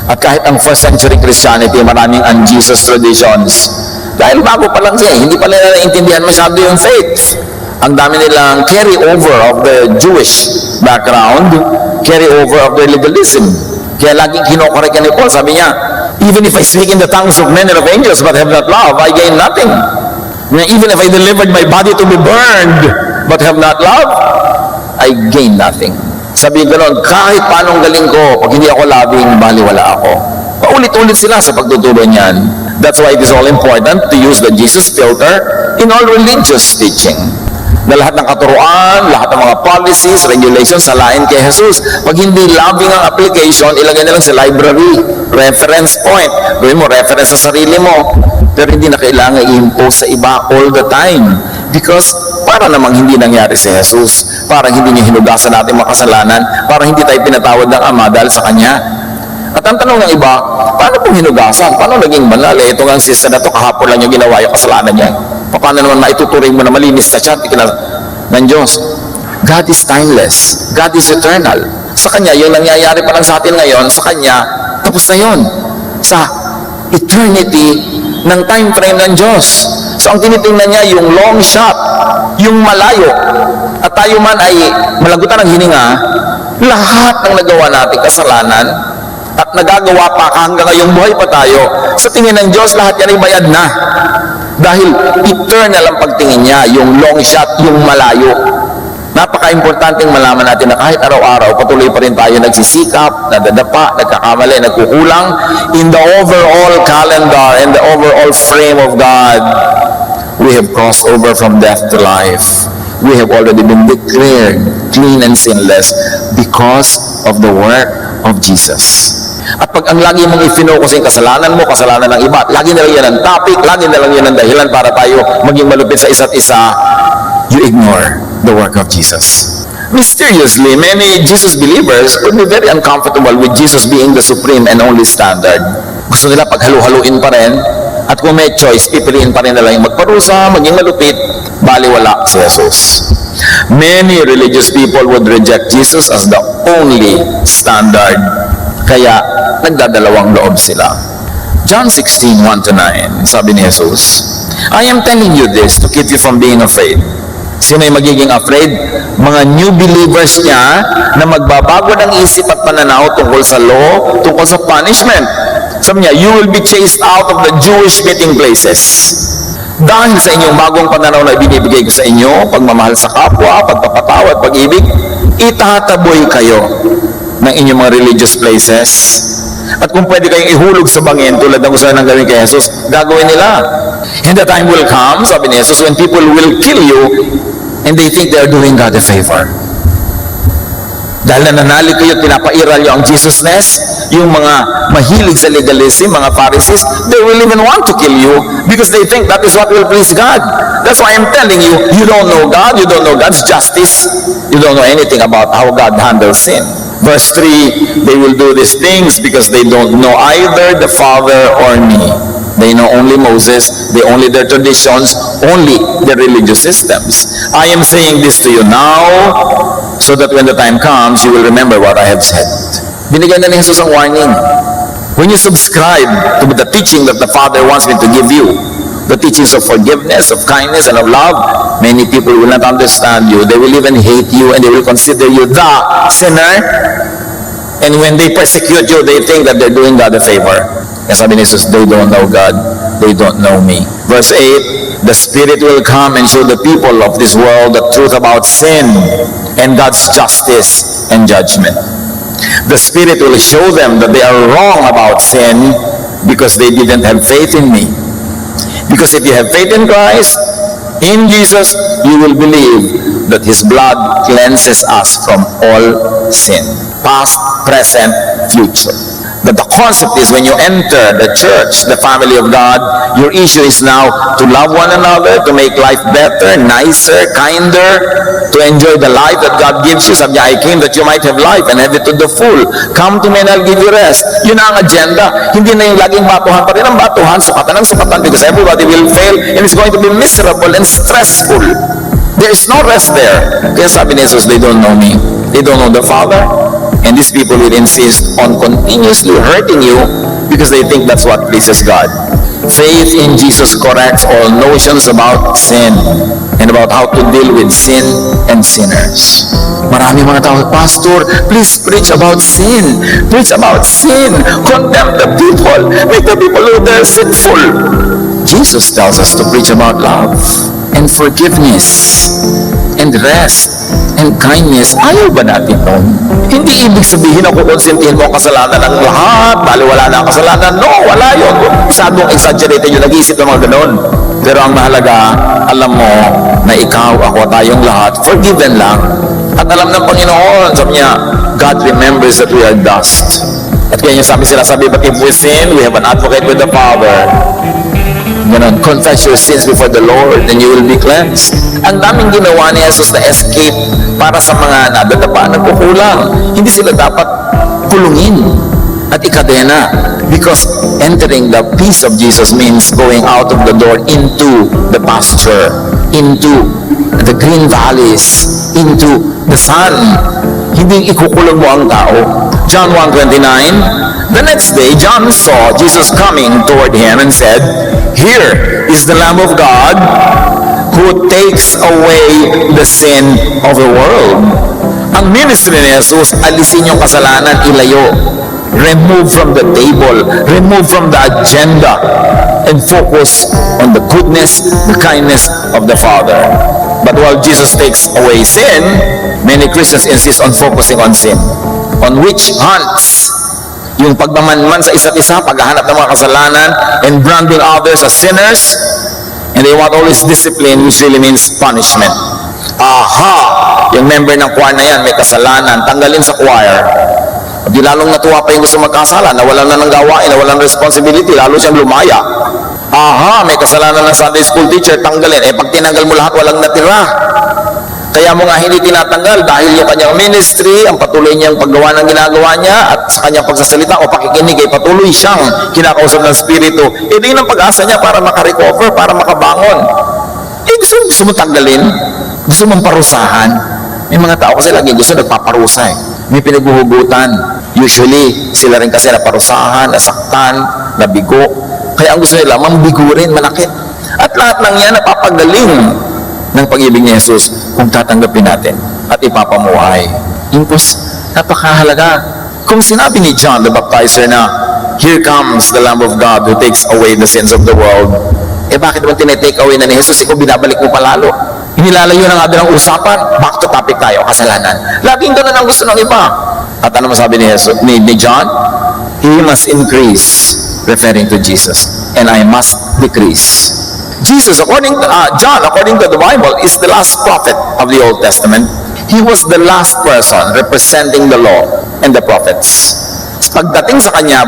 At kahit ang first century Christianity, maraming un-Jesus traditions. Dahil bago pa lang siya, hindi pa nila naintindihan masyado yung faith. Ang dami nilang carry over of the Jewish background, carry over of their legalism. Kaya laging kinokorek ni Paul, sabi niya, even if I speak in the tongues of men and of angels but have not love, I gain nothing. Even if I delivered my body to be burned but have not love, I gain nothing. Sabi ganoon, kahit paanong galing ko, pag hindi ako loving, baliwala ako. Paulit-ulit sila sa pagtuturo niyan. That's why it is all important to use the Jesus filter in all religious teaching. Na lahat ng katuruan, lahat ng mga policies, regulations, salain kay Jesus. Pag hindi loving ang application, ilagay na lang sa library, reference point. Gawin mo, reference sa sarili mo. Pero hindi na kailangan i-impose sa iba all the time. Because para namang hindi nangyari si Jesus, para hindi niya hinugasan natin makasalanan, para hindi tayo pinatawad ng Ama dahil sa Kanya. At ang tanong ng iba, paano pong hinugasan? Paano naging banal? Ito nga ang sister na ito, kahapon lang yung ginawa yung kasalanan niya. Paano naman maituturing mo na malinis sa chat ng Diyos? God is timeless. God is eternal. Sa Kanya, yung nangyayari pa lang sa atin ngayon, sa Kanya, tapos na yun. Sa eternity ng time frame ng Diyos. So ang tinitingnan niya, yung long shot, yung malayo. At tayo man ay malagutan ng hininga, lahat ng nagawa natin kasalanan, at nagagawa pa hanggang ngayong buhay pa tayo, sa tingin ng Diyos, lahat yan ay bayad na. Dahil eternal ang pagtingin niya, yung long shot, yung malayo. Napaka-importanting malaman natin na kahit araw-araw, patuloy pa rin tayo nagsisikap, nadadapa, nagkakamali, nagkukulang. In the overall calendar, in the overall frame of God, we have crossed over from death to life. We have already been declared clean and sinless because of the work of Jesus. At pag ang lagi mong i-focus yung kasalanan mo, kasalanan ng iba, lagi na lang yan ang topic, lagi na lang yan ang dahilan para tayo maging malupit sa isa't isa, you ignore the work of Jesus. Mysteriously, many Jesus believers would be very uncomfortable with Jesus being the supreme and only standard. Gusto nila paghalu-haluin pa rin, at kung may choice, pipiliin pa rin nila yung magparusa, maging malupit, baliwala si Jesus. Many religious people would reject Jesus as the only standard. Kaya, nagdadalawang loob sila. John 16:1-9, sabi ni Jesus, I am telling you this to keep you from being afraid. Sino ay magiging afraid? Mga new believers niya na magbabago ng isip at pananaw tungkol sa law, tungkol sa punishment. Sabi niya, you will be chased out of the Jewish meeting places. Dahil sa inyong bagong pananaw na ibinibigay ko sa inyo, pagmamahal sa kapwa, pagpapatawad, pag-ibig, itataboy kayo ng inyong mga religious places. At kung pwede kayong ihulog sa bangin tulad ng gusto ng gawin kay Jesus, gagawin nila. And the time will come, sabi ni Jesus, when people will kill you and they think they are doing God a favor. Dahil nananalig kayo at pinapairal nyo ang Jesusness, yung mga mahilig sa legalism, mga Pharisees, they will even want to kill you because they think that is what will please God. That's why I'm telling you, you don't know God, you don't know God's justice, you don't know anything about how God handles sin. Verse 3, they will do these things because they don't know either the Father or me. They know only Moses, they only their traditions, only their religious systems. I am saying this to you now, so that when the time comes, you will remember what I have said. Binigyan na ni Jesus ang warning. When you subscribe to the teaching that the Father wants me to give you, the teachings of forgiveness, of kindness, and of love, many people will not understand you. They will even hate you, and they will consider you the sinner. And when they persecute you, they think that they're doing God a favor. Kaya sabi ni Jesus, they don't know God. they don't know me. Verse 8, the Spirit will come and show the people of this world the truth about sin and God's justice and judgment. The Spirit will show them that they are wrong about sin because they didn't have faith in me. Because if you have faith in Christ, in Jesus, you will believe that His blood cleanses us from all sin, past, present, future. But the concept is when you enter the church, the family of God, your issue is now to love one another, to make life better, nicer, kinder, to enjoy the life that God gives you. Sabi niya, I came that you might have life and have it to the full. Come to me and I'll give you rest. Yun ang agenda. Hindi na yung laging batuhan pa rin ang batuhan, sapatan ng sapatan, because everybody will fail and it's going to be miserable and stressful. There is no rest there. Kaya sabi ni Jesus, they don't know me. They don't know the Father. And these people will insist on continuously hurting you because they think that's what pleases God. Faith in Jesus corrects all notions about sin and about how to deal with sin and sinners. Marami mga tao, Pastor, please preach about sin. Preach about sin. Condemn the people. Make the people know they're sinful. Jesus tells us to preach about love and forgiveness and rest and kindness. Ayaw ba natin nun? Hindi ibig sabihin na kukonsintihin mo ang kasalanan ng lahat, dahil wala na ang kasalanan. No, wala yun. Masyadong exaggerated yung nag-iisip ng mga ganon. Pero ang mahalaga, alam mo na ikaw, ako, tayong lahat, forgiven lang. At alam ng Panginoon, sabi niya, God remembers that we are dust. At kaya niya sinasabi, but if we sin, we have an advocate with the Father. Ganon, confess your sins before the Lord and you will be cleansed. Ang daming ginawa ni Jesus na escape para sa mga nadadapa, nagkukulang. Hindi sila dapat kulungin at ikadena, because entering the peace of Jesus means going out of the door into the pasture, into the green valleys, into the sun. Hindi ikukulong mo ang tao. John 1:29, the next day, John saw Jesus coming toward him and said, "Here is the Lamb of God who takes away the sin of the world." Ang ministry ni Jesus, alisin yung kasalanan, ilayo. Remove from the table, remove from the agenda, and focus on the goodness, the kindness of the Father. But while Jesus takes away sin, many Christians insist on focusing on sin, on witch hunts, yung pagmamanman sa isa't isa, paghahanap ng mga kasalanan, and branding others as sinners, and they want always discipline, which really means punishment. Aha! Yung member ng choir na yan, may kasalanan, tanggalin sa choir. Di lalong natuwa pa yung gusto magkasala, nawalan na ng gawain, nawalan ng responsibility, lalo siyang lumaya. Aha, may kasalanan ng Sunday school teacher, tanggalin. Pag tinanggal mo lahat, walang natira. Kaya mo nga hindi tinatanggal dahil yung kanyang ministry, ang patuloy niyang paggawa ng ginagawa niya at sa kanyang pagsasalita o pakikinig ay patuloy siyang kinakausap ng Espiritu. Ito yun ang pag-asa niya para makarecover, para makabangon. Gusto mo tanggalin? Gusto mong parusahan? May mga tao kasi lagi gusto nagpaparusa May pinaghuhugutan. Usually, sila rin kasi naparusahan, nasaktan, nabigo. Kaya ang gusto nila, mambigurin, manakit. At lahat ng yan napapagaling ng pag-ibig ni Jesus kung tatanggapin natin at ipapamuhay. Impos, napakahalaga. Kung sinabi ni John the Baptizer na, "Here comes the Lamb of God who takes away the sins of the world," bakit naman tinitake away na ni Jesus? Ikaw binabalik mo palalo. Inilalayo na nga doon ang usapan. Back to topic tayo, kasalanan. Laging ganun ang gusto ng iba. At ano masabi ni Jesus, ni John? He must increase, referring to Jesus, and I must decrease. Jesus, John, according to the Bible, is the last prophet of the Old Testament. He was the last person representing the law and the prophets. Pagdating sa kanya,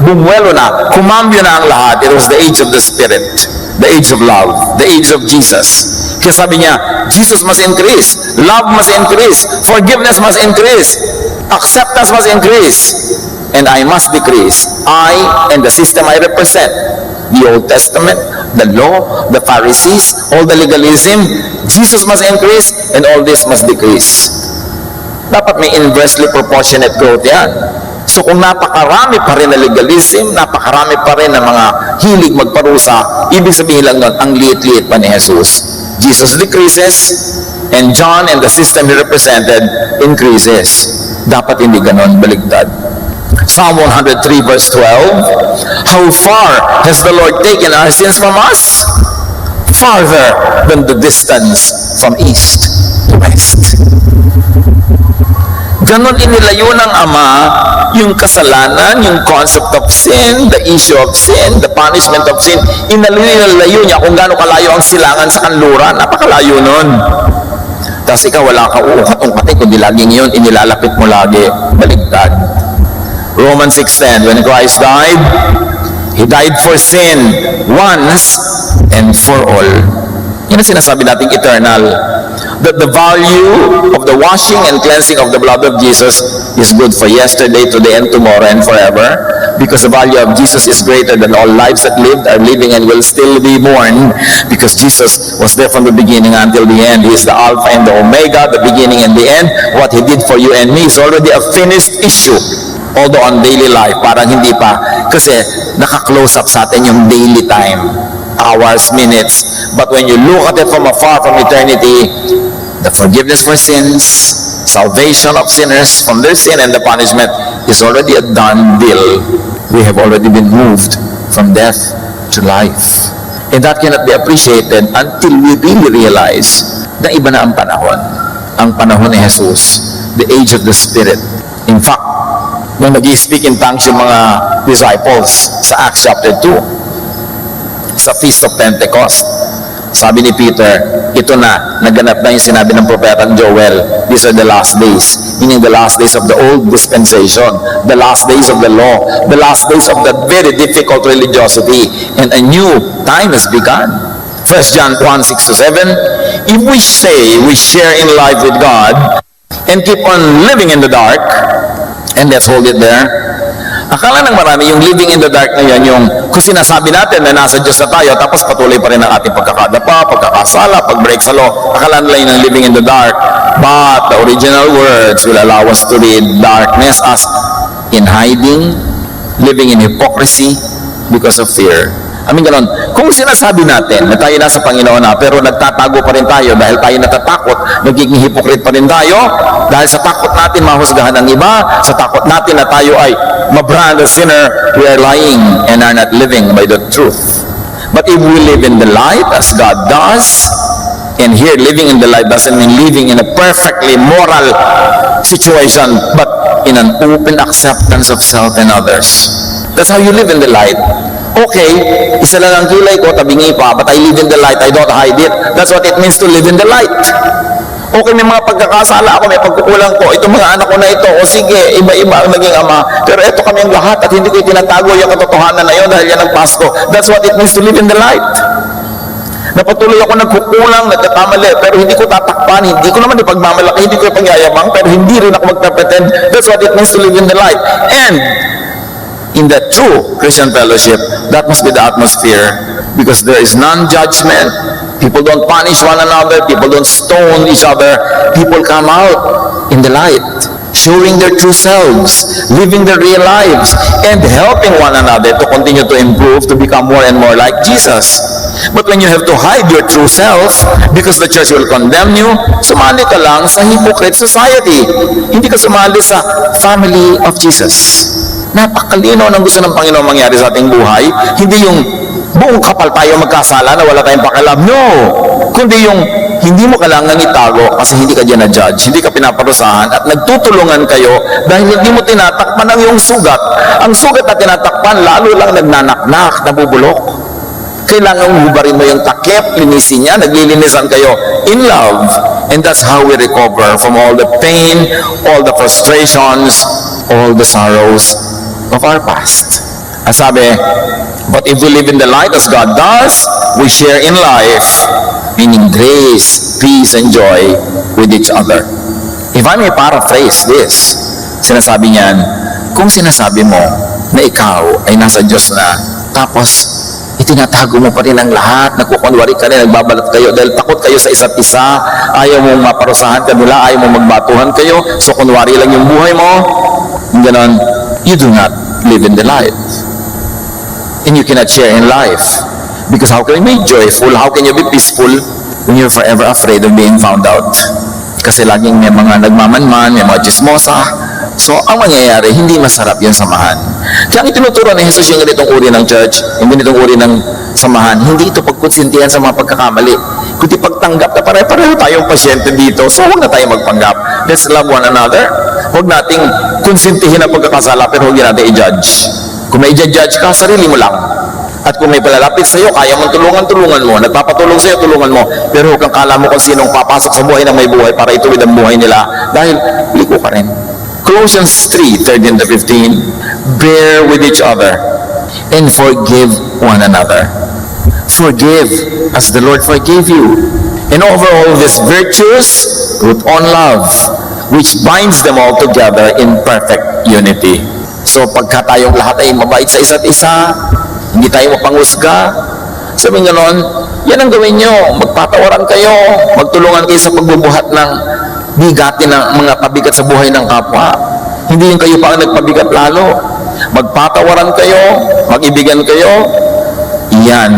bumuelo na, kumambyo na ang lahat. It was the age of the Spirit, the age of love, the age of Jesus. Kaya sabi niya, Jesus must increase, love must increase, forgiveness must increase, acceptance must increase, and I must decrease. I and the system I represent, the Old Testament, the law, the Pharisees, all the legalism, Jesus must increase, and all this must decrease. Dapat may inversely proportionate growth yan. So kung napakarami pa rin na legalism, napakarami pa rin na mga hilig magparusa, ibig sabihin lang nun, ang liit-liit pa ni Jesus. Jesus decreases, and John and the system he represented increases. Dapat hindi ganon, baligtad. Psalm 103 verse 12, how far has the Lord taken our sins from us? Farther than the distance from east to west. Ganon inilayo ng Ama yung kasalanan, yung concept of sin, the issue of sin, the punishment of sin. Inalayo niya kung gaano kalayo ang silangan sa kanluran. Napakalayo nun. Tapos ikaw wala ka uungkat-ungkatin, kundi laging yun, inilalapit mo lagi. Baligtad. Romans 6:10, when Christ died, He died for sin once and for all. Yan ang sinasabi nating eternal. That the value of the washing and cleansing of the blood of Jesus is good for yesterday, today, and tomorrow, and forever. Because the value of Jesus is greater than all lives that lived, are living, and will still be born. Because Jesus was there from the beginning until the end. He is the Alpha and the Omega, the beginning and the end. What He did for you and me is already a finished issue. Although on daily life, parang hindi pa. Kasi naka-close up sa atin yung daily time. Hours, minutes. But when you look at it from afar, from eternity, the forgiveness for sins, salvation of sinners from their sin and the punishment is already a done deal. We have already been moved from death to life. And that cannot be appreciated until we really realize na iba na ang panahon. Ang panahon ni Jesus, the age of the Spirit. In fact, nung nag-i-speak in tongues yung mga disciples sa Acts chapter 2, sa Feast of Pentecost, sabi ni Peter, ito na, naganap na yung sinabi ng propetang Joel. These are the last days. Meaning the last days of the old dispensation, the last days of the law, the last days of that very difficult religiosity, and a new time has begun. 1 John 1:6-7, if we say we share in life with God and keep on living in the dark, and let's hold it there. Akala ng marami yung living in the dark na yan, yung kung sinasabi natin na nasa Diyos na tayo, tapos patuloy pa rin ang ating pagkakadapa, pagkakasala, pag-break sa law. Akala nila yun ang living in the dark. But the original words will allow us to read darkness as in hiding, living in hypocrisy because of fear. I mean, ganon. Kung sinasabi natin na tayo nasa Panginoon na, pero nagtatago pa rin tayo dahil tayo natatakot, nagiging hypocrite pa rin tayo, dahil sa takot natin mahusgahan ng iba, sa takot natin na tayo ay mabrand a sinner, we are lying and are not living by the truth. But if we live in the light as God does, and here living in the light doesn't mean living in a perfectly moral situation, but in an open acceptance of self and others. That's how you live in the light. Okay, isa lang ang kilay ko, tabingi pa, but I live in the light, I don't hide it. That's what it means to live in the light. Okay, may mga pagkakasala ako, may pagkukulang ko, itong mga anak ko na ito, o sige, iba-iba ang naging ama, pero ito kami ang lahat at hindi ko itinatago yung katotohanan na yun dahil yan ang Pasko. That's what it means to live in the light. Napatuloy ako nagkukulang, nagkakamali, pero hindi ko tatakpan, hindi ko naman ipagmamalaki, hindi ko ipagyayabang, pero hindi rin ako magpapretend. That's what it means to live in the light. And in that true Christian fellowship, that must be the atmosphere, because there is non-judgment. People don't punish one another, people don't stone each other. People come out in the light, showing their true selves, living their real lives, and helping one another to continue to improve, to become more and more like Jesus. But when you have to hide your true self because the church will condemn you, sumali ka lang sa hypocrite society. Hindi ka sumali sa family of Jesus. Napakalino ng gusto ng Panginoon mangyari sa ating buhay. Hindi yung buong kapal tayo magkasala na wala tayong pakialam. No! Kundi yung hindi mo kailangan itago kasi hindi ka dyan na-judge, hindi ka pinaparusahan at nagtutulungan kayo dahil hindi mo tinatakpan ang iyong sugat. Ang sugat na tinatakpan, lalo lang nagnanaknak, nabubulok. Kailangan hubarin mo yung takip, linisin niya, naglilinisan kayo in love. And that's how we recover from all the pain, all the frustrations, all the sorrows of our past. Ang sabi, but if we live in the light as God does, we share in life, meaning grace, peace, and joy with each other. If I may paraphrase this, sinasabi niyan, kung sinasabi mo na ikaw ay nasa Diyos na, tapos itinatago mo pa rin ang lahat, nagkukunwari ka rin, nagbabalat kayo dahil takot kayo sa isa't isa, ayaw mong maparusahan kanila, ayaw mong magbatuhan kayo, so kunwari lang yung buhay mo, ganon, you do not live in the light. And you cannot share in life. Because how can you be joyful, how can you be peaceful when you're forever afraid of being found out? Kasi laging may mga nagmamanman, may mga chismosa, So, ang mangyayari, hindi masarap yung samahan. Kaya ang itinuturo ni Jesus yung ganitong uri ng church, yung ganitong uri ng samahan, hindi ito pagkonsintihan sa mga pagkakamali, kundi pagtanggap na pare-pareho tayong pasyente dito, so huwag na tayo magpanggap. Let's love one another. Huwag nating konsintihin ang pagkakasala, pero huwag natin i-judge. Kung may i-judge ka, sarili mo lang. At kung may palalapit sa iyo, kaya mong tulungan mo. Nagpapatulong sa iyo, tulungan mo. Pero huwag kang kala mo kung sinong papasok sa buhay ng may buhay para ituwid ang buhay nila. Dahil liko ka rin. Colossians 3:13-15, bear with each other and forgive one another. Forgive as the Lord forgave you. And over all these virtues, put on love, which binds them all together in perfect unity. So pagka tayong lahat ay mabait sa isa't isa, hindi tayo mapanghusga, sabihin gano'n, yan ang gawin nyo. Magpatawaran kayo, magtulungan kayo sa pagbubuhat ng bigatin ng mga pabigat sa buhay ng kapwa. Hindi yung kayo pa ang nagpabigat lalo. Magpatawaran kayo, mag-ibigan kayo. Yan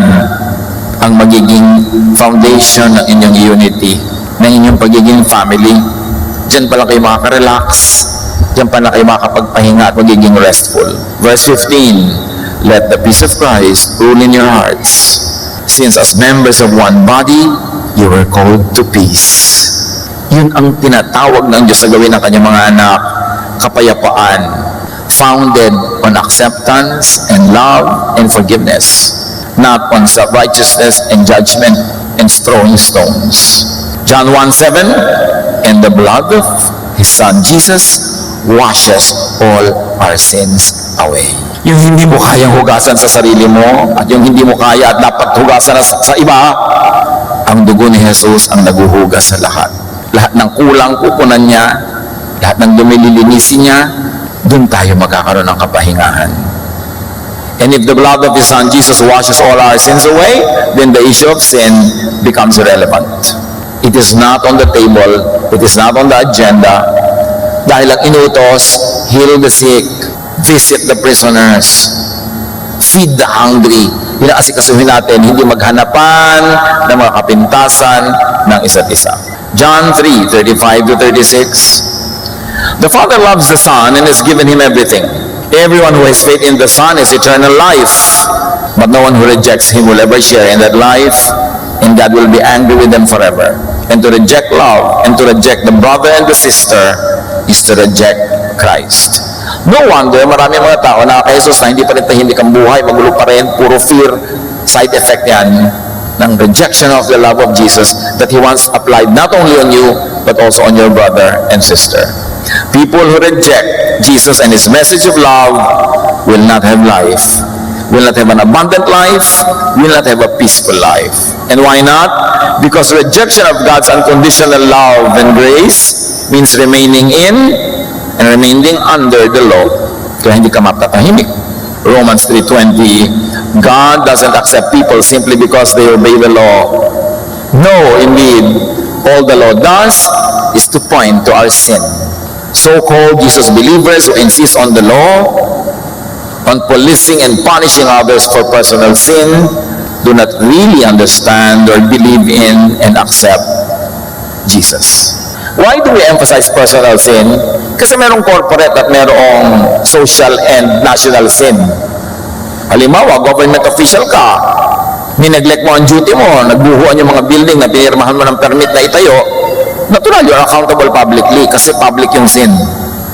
ang magiging foundation ng inyong unity, ng inyong pagiging family. Diyan pala kayo makaka-relax. Diyan pala kayo makakapagpahinga at magiging restful. Verse 15, let the peace of Christ rule in your hearts, since as members of one body, you were called to peace. Yun ang tinatawag ng Diyos sa gawin ng kanyang mga anak, kapayapaan, founded on acceptance and love and forgiveness, not on self-righteousness and judgment and throwing stones. John 1:7, and the blood of His Son Jesus washes all our sins away. Yung hindi mo kayang hugasan sa sarili mo at yung hindi mo kaya at dapat hugasan sa iba, ang dugo ni Jesus ang naguhugas sa lahat. Lahat ng kulang kukunan niya, lahat ng dumililinisin niya, doon tayo magkakaroon ng kapahingahan. And if the blood of His Son Jesus washes all our sins away, then the issue of sin becomes irrelevant. It is not on the table, it is not on the agenda, dahil ang inutos, heal the sick, visit the prisoners, feed the hungry. Inaasikasuhin natin, hindi maghanapan ng mga kapintasan ng isa't isa. John 3:35-36, the Father loves the Son and has given Him everything. Everyone who has faith in the Son has eternal life, but no one who rejects Him will ever share in that life, and God will be angry with them forever. And to reject love and to reject the brother and the sister is to reject Christ. No wonder, marami mga tao na kay Jesus na hindi pa rin tahimik ang buhay, magulo pa rin, puro fear, side effect yan ng rejection of the love of Jesus that He wants applied not only on you, but also on your brother and sister. People who reject Jesus and His message of love will not have life, will not have an abundant life, will not have a peaceful life. And why not? Because rejection of God's unconditional love and grace means remaining in and remaining under the law. Kaya hindi ka matatahimik. Romans 3:20, God doesn't accept people simply because they obey the law. No, indeed, all the law does is to point to our sin. So-called Jesus believers who insist on the law, on policing and punishing others for personal sin, do not really understand or believe in and accept Jesus. Why do we emphasize personal sin? Kasi merong corporate at merong social and national sin. Halimbawa, government official ka, nineglect mo ang duty mo, nagbuhuan yung mga building na pinirmahan mo ng permit na itayo, natural, you're accountable publicly kasi public yung sin.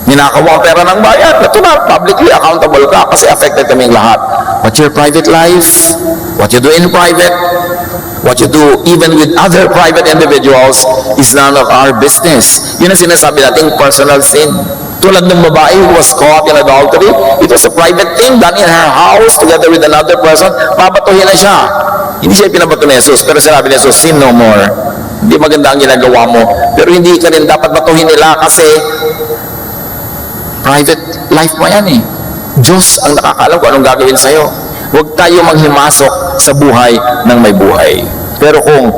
Ninakaw mo ang pera ng bayan, natural, publicly accountable ka kasi affected kaming lahat. But your private life, what you do in private, what you do even with other private individuals is none of our business. Yun ang sinasabi nating personal sin. Tulad ng babae who was caught in adultery, it was a private thing done in her house together with another person, babatuhin na siya. Hindi siya pinabato ni Jesus, pero sinabi ni Jesus, sin no more. Hindi maganda ang ginagawa mo, pero hindi ka rin dapat batuhin nila kasi private life mo yan eh. Diyos ang nakakaalam kung anong gagawin sa'yo. Huwag tayo manghimasok sa buhay ng may buhay. Pero kung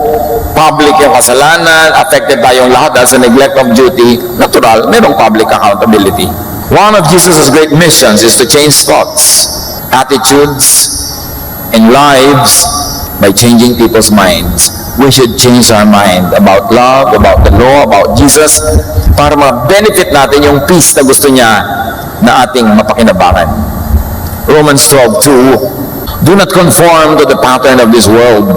public yung kasalanan, affected tayong lahat dahil sa neglect of duty, natural, merong public accountability. One of Jesus' great missions is to change thoughts, attitudes, and lives by changing people's minds. We should change our mind about love, about the law, about Jesus, para ma-benefit natin yung peace na gusto niya na ating mapakinabangan. Romans 12:2, do not conform to the pattern of this world,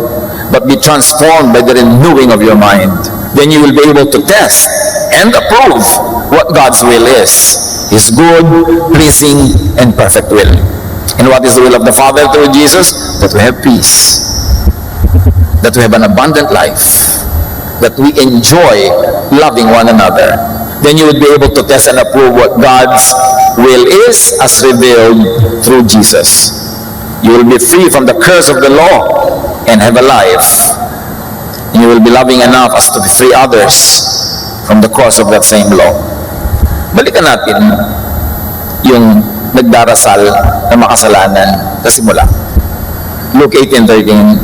but be transformed by the renewing of your mind. Then you will be able to test and approve what God's will is, His good, pleasing, and perfect will. And what is the will of the Father through Jesus? That we have peace, that we have an abundant life, that we enjoy loving one another. Then you would be able to test and approve what God's will is as revealed through Jesus. You will be free from the curse of the law and have a life. You will be loving enough as to free others from the curse of that same law. Balikan natin yung nagdarasal na makasalanan sa simula. Luke 18:13.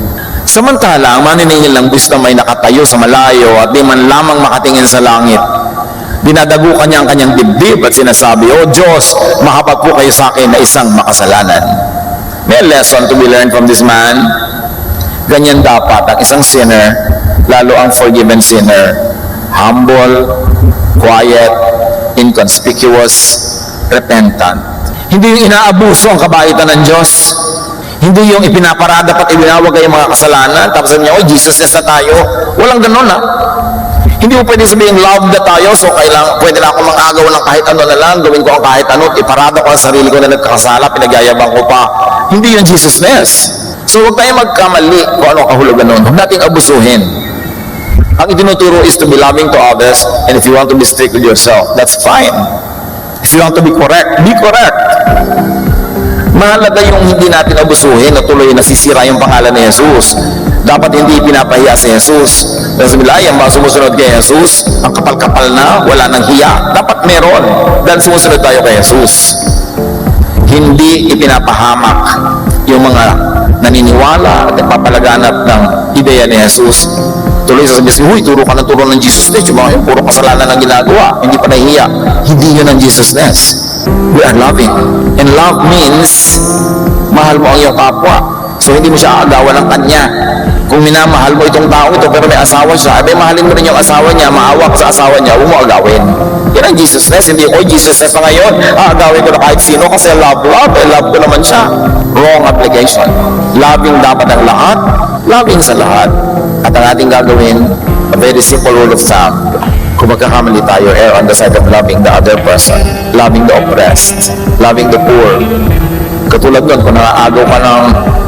Samantala, ang maniningil ng buwis na may nakatayo sa malayo at di man lamang makatingin sa langit, dinadagukan niya ang kanyang dibdib at sinasabi, O Diyos, mahabag po kayo sa akin na isang makasalanan. May lesson to be learned from this man. Ganyan dapat ang isang sinner, lalo ang forgiven sinner. Humble, quiet, inconspicuous, repentant. Hindi yung inaabuso ang kabaitan ng Diyos. Hindi yung ipinaparada at ibinawag kayo mga kasalanan, tapos sabi niya, Jesus-ness na tayo. Walang ganun, ha? Hindi mo pwede sabihin, love na tayo, so pwede na ako mag-agaw ng kahit ano na lang, gawin ko ang kahit ano, iparada ko ang sarili ko na nagkakasala, pinagyayabang ko pa. Hindi yung Jesus-ness. So huwag tayo magkamali kung ano kahulugan nun. Huwag nating abusuhin. Ang itinuturo is to be loving to others, and if you want to be strict with yourself, that's fine. If you want to be correct, be correct. Mahalaga yung hindi natin abusuhin na tuloy nasisira yung pangalan ni Jesus. Dapat hindi pinapahiya si Jesus. Dahil sabi nila, ang mga sumusunod kay Jesus, ang kapal-kapal na, wala nang hiya. Dapat meron, dahil sumusunod tayo kay Jesus. Hindi ipinapahamak yung mga naniniwala at nagpapalaganap ng ideya ni Jesus. Tuloy sasabihin, huy, turo ka ng turo ng Jesus-ness. Yung mga yun, puro kasalanan ang ginagawa. Hindi pa nahihiya. Hindi yun ang Jesus-ness. We are loving. And love means, mahal mo ang iyong kapwa. So, hindi mo siya aagawan ng kanya. Kung minamahal mo itong tao ito, pero may asawa siya, ay mahalin mo rin yung asawa niya, maawa ka sa asawa niya, huwag mo agawin. Yan ang Jesus-ness. Hindi ko, Jesus-ness na ngayon, aagawin ko na kahit sino kasi love, love ko naman siya. Wrong application. Loving dapat ang lahat, loving sa lahat. At ang ating gagawin, a very simple rule of thumb, kung magkakamali tayo, err on the side of loving the other person, loving the oppressed, loving the poor. Katulad nun, kung nakaagaw ka ng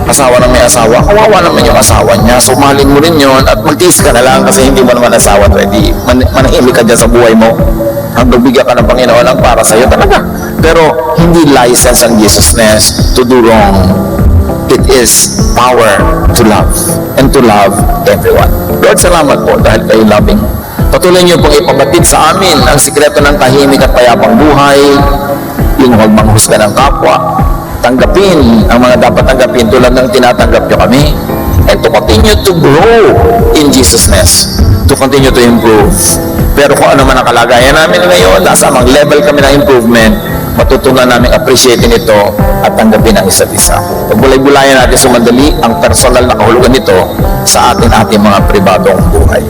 asawa ng may asawa, kawawa naman yung asawa niya, so mahalin mo rin yun at magtiis ka na lang kasi hindi mo naman asawa, ready. Manahimik ka dyan sa buhay mo hanggang bigyan ka ng Panginoon ang para sa'yo talaga. Pero hindi license ang Jesus-ness to do wrong. It is power to love and to love everyone. Lord, salamat po dahil kayo loving. Patuloy niyo pong ipabatid sa amin ang sikreto ng tahimik at payapang buhay, yung huwag manghusga ng kapwa, tanggapin ang mga dapat tanggapin tulad ng tinatanggap niyo kami, and to continue to grow in Jesus-ness, to continue to improve. Pero kung ano man ang kalagayan namin ngayon, nasa amang level kami ng improvement, matutunan namin appreciatein ito at tanggapin ang isa't isa. Pagbulay-bulayan natin sumandali ang personal na kahulugan nito sa ating mga pribadong buhay.